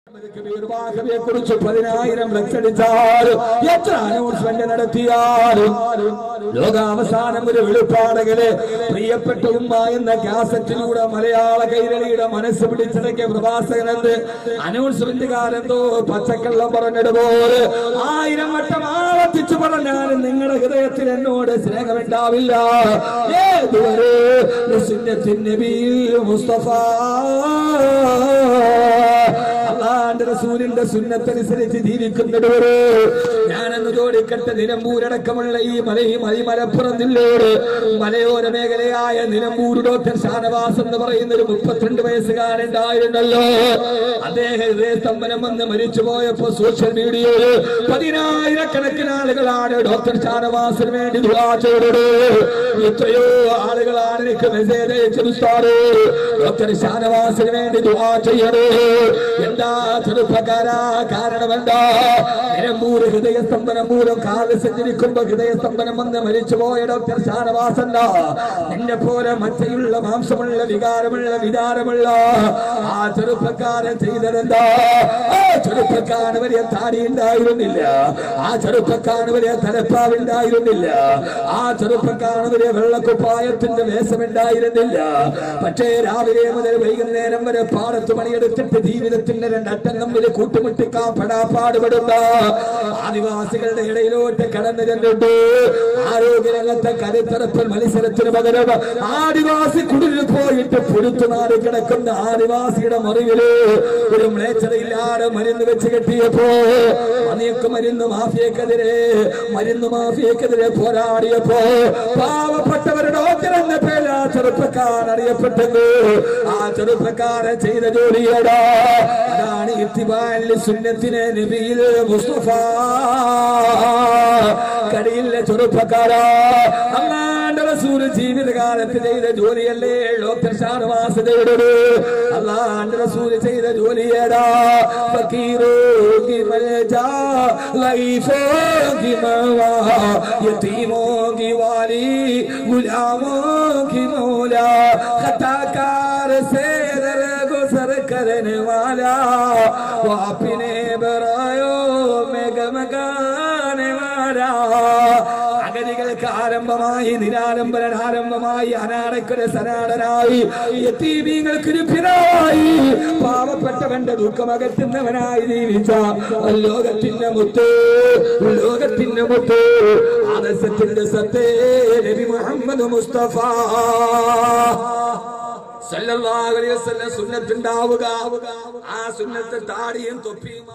കുറിച്ച് 10,000 ലക്ഷടിച്ചാലും എത്ര അനൗൺസ്മെന്റ് നടത്തിയാലും ലോകാവസാനം ഒരു വെളിപ്പാടുകളെ പ്രിയപ്പെട്ട ഉമ്മ എന്ന കാസറ്റിലൂടെ മലയാള കൈരളിയുടെ മനസ്സ് പിടിച്ചടക്കിയ പ്രഭാഷകനെന്ന് അനൗൺസ്മെന്റുകാരെന്തോ പച്ചക്കള്ളം പറഞ്ഞതുപോലെ 1000 വട്ടം ആവർത്തിച്ചു പറഞ്ഞാലും നിങ്ങളുടെ ഹൃദയത്തിൽ എന്നോട് സ്നേഹമുണ്ടാവില്ല. ഏതുവരെ മുസ്തഫ അള്ളാന്റെ റസൂലിന്റെ സുന്നത്തനുസരിച്ച് ജീവിക്കുന്നവര് ഞാനെന്ന് ചോദിക്കട്ടെ. നിലമ്പൂരടക്കമുള്ള ഈ മലപ്പുറം ജില്ലയോട് മലയോര മേഖലയായ നിലമ്പൂർ ഡോക്ടർ ഷാനവാസ് എന്ന് പറയുന്ന ഒരു 32 വയസ്സുകാരുണ്ടായിരുന്നല്ലോ. അദ്ദേഹം ഹൃദയസ്തംഭനം വന്ന് മരിച്ചുപോയപ്പോ സോഷ്യൽ മീഡിയയിൽ 10,000-കണക്കിന് ആളുകളാണ് ഡോക്ടർ ഷാനവാസിന് വേണ്ടി ദുആ ചെയ്തത്. എത്രയോ ആളുകളാണ് എനിക്ക് മെസ്സേജ് അയച്ചത്, ഡോക്ടർ ഷാനവാസിന് വേണ്ടി ദുആ ചെയ്യണേ. എന്താ ചെറുപ്പക്കാരാ, കാരണമെന്താ? നിലമ്പൂർ ഹൃദയസ്തംഭനം മൂലം കാല് സഞ്ചരിക്കുമ്പോ ഹൃദയസ്തംഭനം വന്ന് മരിച്ചുപോയ ഡോക്ടർ ഷാനവാസല്ല. നിന്നെ പോലെ മറ്റയുള്ള മാംസമുള്ള വികാരമുള്ള ആ ചെറുപ്പക്കാരൻ ചെയ്തതെന്താ? ആ ചെറുപ്പക്കാരന് വലിയ താടി ഉണ്ടായിരുന്നില്ല, ആ ചെറുപ്പക്കാരന് വലിയ തലപ്പാവുണ്ടായിരുന്നില്ല, ആ ചെറുപ്പക്കാരന് വലിയ വെള്ളക്കുപ്പായത്തിന്റെ വേഷമുണ്ടായിരുന്നില്ല. പക്ഷേ രാവിലെ മുതൽ വൈകുന്നേരം വരെ പാടത്ത് പണിയെടുത്തിട്ട് ജീവിതത്തിന്റെ 2 അറ്റം തമ്മിൽ കൂട്ടുമുട്ടിക്കാൻ പാടുപെടുന്ന ആദിവാസികളുടെ ഇടയിലോട്ട് കടന്നു ചെന്നിട്ട് ആരോഗ്യരംഗത്തെ കരുത്തറപ്പൽ മത്സരത്തിന് പകരം ആദിവാസി കുടിലിൽ പോയിട്ട് പുഴുത്തുനാട് കിടക്കുന്ന ആദിവാസിയുടെ മറിവില് ഒരു മ്ലേച്ഛതയില്ലാതെ മരുന്ന് വെച്ച് കെട്ടിയപ്പോ അനേക മരുന്ന് മാഫിയക്കെതിരെ പോരാടിയപ്പോ പാവപ്പെട്ടവരുടെ ഡോക്ടർ എന്ന പേര് ആ ചെറുപ്പക്കാരൻ അറിയപ്പെട്ടത്. ആ ചെറുപ്പക്കാരൻ ചെയ്ത ജോലിയടാ അതാണ് ഇത്തിബാഇൽ സുന്നത്തിനെ നബിയിൽ മുസ്തഫ. കടിയില്ല ചെറുപ്പക്കാരാ, അല്ലാഹുവിന്റെ റസൂൽ ജീവിതകാലത്ത് ചെയ്ത ജോലിയല്ലേ ഡോക്ടർ ഷാനവാസ് ചെയ്തത്? അല്ലാഹുവിന്റെ റസൂൽ ചെയ്ത ജോലിയേടാ. ഫക്കീറോ കി മൽജാ ലൈഫോ കി മവാ യതീമോ കി വാലി ഗുലാമോ കി മൗലാ ഖതാകാർ സേ दरगुजर करने वाला वो अपने बरायो में गमगाने वाला. അഗതികൾക്ക് ആരംഭമായി, നിരാലംബനാരംഭമായി, അനാഥയ്ക്കൊരു സനാഥനായി, യതീമീങ്ങൾക്ക് പിതാവായി, പാവപ്പെട്ടവന്റെ ദുഃഖമകറ്റുന്നവനായി ജീവിച്ച ലോകത്തിന്റെ മുത്ത് ആദർശത്തിന്റെ സത്തേ നബി മുഹമ്മദ് മുസ്തഫ സല്ലല്ലാഹു അലൈഹി വസല്ലം സുന്നത്തുണ്ടാവുക. ആ സുന്നത്ത് താടിയും തൊപ്പിയും